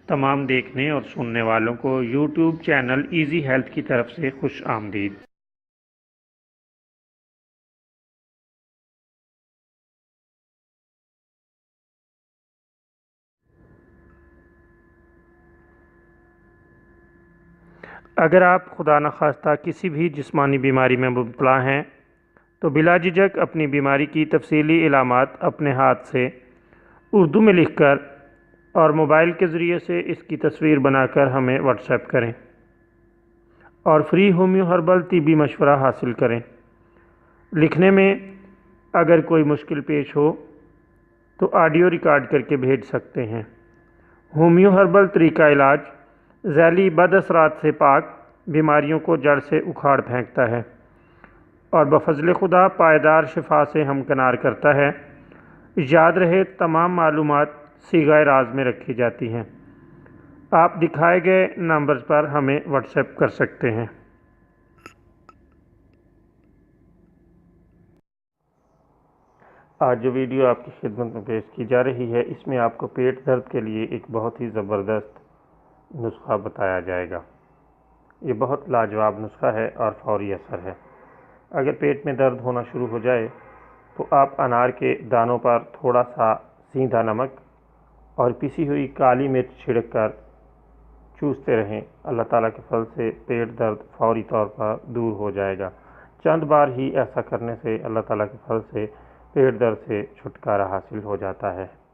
تمام دیکھنے اور سننے والوں کو یوٹیوب چینل ایزی ہیلتھ کی طرف سے خوش آمدید۔ اگر آپ خدا نخواستہ کسی بھی جسمانی بیماری میں مبتلا ہیں تو بلا جھجک اپنی بیماری کی تفصیلی علامات اپنے ہاتھ سے اردو میں لکھ کر اور موبائل کے ذریعے سے اس کی تصویر بنا کر ہمیں واٹس ایپ کریں اور فری ہومیو ہربل طبی مشورہ حاصل کریں۔ لکھنے میں اگر کوئی مشکل پیش ہو تو آڈیو ریکارڈ کر کے بھیج سکتے ہیں۔ ہومیو ہربل طریقہ علاج ذیلی بد اثرات سے پاک، بیماریوں کو جڑ سے اکھاڑ پھینکتا ہے اور بفضل خدا پائیدار شفا سے ہمکنار کرتا ہے۔ یاد رہے تمام معلومات صیغہ راز میں رکھی جاتی ہیں۔ آپ دکھائے گئے نمبرز پر ہمیں واٹس ایپ کر سکتے ہیں۔ آج جو ویڈیو آپ کی خدمت میں پیش کی جا رہی ہے، اس میں آپ کو پیٹ درد کے لیے ایک بہت ہی زبردست نسخہ بتایا جائے گا۔ یہ بہت لاجواب نسخہ ہے اور فوری اثر ہے۔ اگر پیٹ میں درد ہونا شروع ہو جائے تو آپ انار کے دانوں پر تھوڑا سا سیندھا نمک اور پیسی ہوئی کالی مرچ چھڑک کر چوستے رہیں۔ اللہ تعالیٰ کے فضل سے پیٹ درد فوری طور پر دور ہو جائے گا۔ چند بار ہی ایسا کرنے سے اللہ تعالیٰ کے فضل سے پیٹ درد سے چھٹکارا حاصل ہو جاتا ہے۔